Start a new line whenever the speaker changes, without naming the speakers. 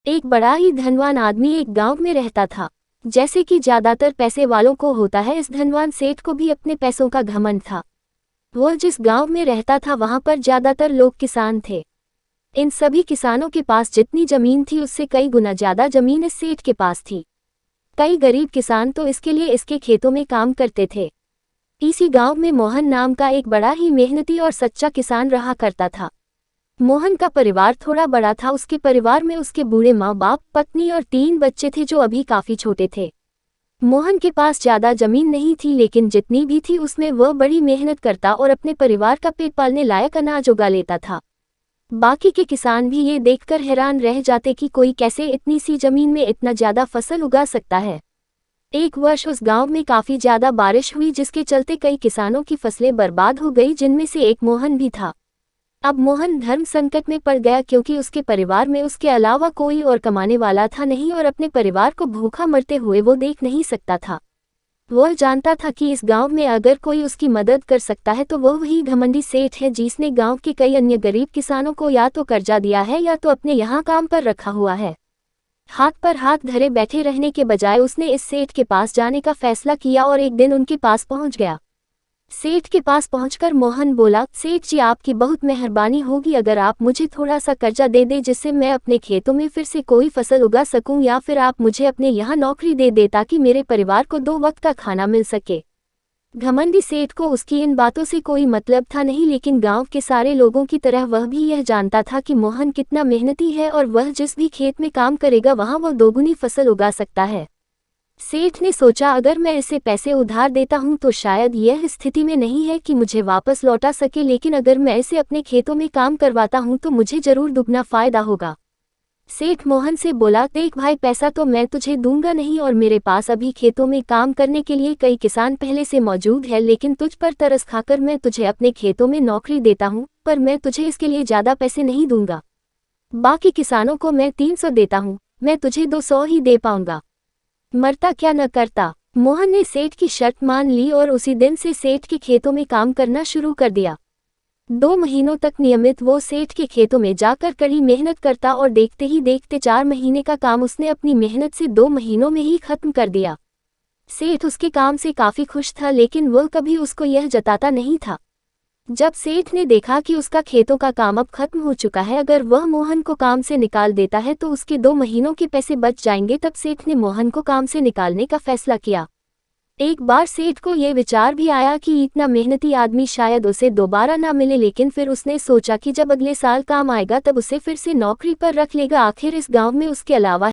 एक बड़ा ही धनवान आदमी एक गांव में रहता था। जैसे कि ज्यादातर पैसे वालों को होता है, इस धनवान सेठ को भी अपने पैसों का घमंड था। वह जिस गांव में रहता था वहां पर ज्यादातर लोग किसान थे। इन सभी किसानों के पास जितनी जमीन थी उससे कई गुना ज्यादा जमीन इस सेठ के पास थी। कई गरीब किसान तो इसके लिए इसके खेतों में काम करते थे। इसी गांव में मोहन नाम का एक बड़ा ही मेहनती और सच्चा किसान रहा करता था। मोहन का परिवार थोड़ा बड़ा था। उसके परिवार में उसके बूढ़े माँ बाप, पत्नी और 3 बच्चे थे जो अभी काफी छोटे थे। मोहन के पास ज्यादा जमीन नहीं थी, लेकिन जितनी भी थी उसमें वह बड़ी मेहनत करता और अपने परिवार का पेट पालने लायक अनाज उगा लेता था। बाकी के किसान भी ये देखकर हैरान रह जाते कि कोई कैसे इतनी सी जमीन में इतना ज्यादा फसल उगा सकता है। एक वर्ष उस गांव में काफी ज्यादा बारिश हुई, जिसके चलते कई किसानों की फसलें बर्बाद हो गई, जिनमें से एक मोहन भी था। अब मोहन धर्म संकट में पड़ गया, क्योंकि उसके परिवार में उसके अलावा कोई और कमाने वाला था नहीं और अपने परिवार को भूखा मरते हुए वो देख नहीं सकता था। वह जानता था कि इस गांव में अगर कोई उसकी मदद कर सकता है तो वह वही घमंडी सेठ है, जिसने गांव के कई अन्य गरीब किसानों को या तो कर्जा दिया है या तो अपने यहाँ काम पर रखा हुआ है। हाथ पर हाथ धरे बैठे रहने के बजाय उसने इस सेठ के पास जाने का फैसला किया और एक दिन उनके पास पहुंच गया। सेठ के पास पहुंचकर मोहन बोला, सेठ जी, आपकी बहुत मेहरबानी होगी अगर आप मुझे थोड़ा सा कर्जा दे दे, जिससे मैं अपने खेतों में फिर से कोई फसल उगा सकूं, या फिर आप मुझे अपने यहाँ नौकरी दे दे ताकि मेरे परिवार को 2 वक्त का खाना मिल सके। घमंडी सेठ को उसकी इन बातों से कोई मतलब था नहीं, लेकिन गांव के सारे लोगों की तरह वह भी यह जानता था कि मोहन कितना मेहनती है और वह जिस भी खेत में काम करेगा वहां वह 2 गुनी फसल उगा सकता है। सेठ ने सोचा, अगर मैं इसे पैसे उधार देता हूं तो शायद यह स्थिति में नहीं है कि मुझे वापस लौटा सके, लेकिन अगर मैं इसे अपने खेतों में काम करवाता हूं तो मुझे जरूर दुगना फायदा होगा। सेठ मोहन से बोला, देख भाई, पैसा तो मैं तुझे दूंगा नहीं और मेरे पास अभी खेतों में काम करने के लिए कई किसान पहले से मौजूद है, लेकिन तुझ पर तरस खाकर मैं तुझे अपने खेतों में नौकरी देता हूं, पर मैं तुझे इसके लिए ज्यादा पैसे नहीं दूंगा। बाकी किसानों को मैं 300 देता हूं, मैं तुझे 200 ही दे पाऊंगा। मरता क्या न करता। मोहन ने सेठ की शर्त मान ली और उसी दिन से सेठ के खेतों में काम करना शुरू कर दिया। 2 महीनों तक नियमित वो सेठ के खेतों में जाकर कड़ी मेहनत करता और देखते ही देखते 4 महीने का काम उसने अपनी मेहनत से 2 महीनों में ही खत्म कर दिया। सेठ उसके काम से काफी खुश था, लेकिन वह कभी उसको यह जताता नहीं था। जब सेठ ने देखा कि उसका खेतों का काम अब खत्म हो चुका है, अगर वह मोहन को काम से निकाल देता है तो उसके 2 महीनों के पैसे बच जाएंगे, तब सेठ ने मोहन को काम से निकालने का फैसला किया। एक बार सेठ को यह विचार भी आया कि इतना मेहनती आदमी शायद उसे दोबारा ना मिले, लेकिन फिर उसने सोचा कि जब अगले साल काम आएगा तब उसे फिर से नौकरी पर रख लेगा। आखिर इस गांव में उसके अलावा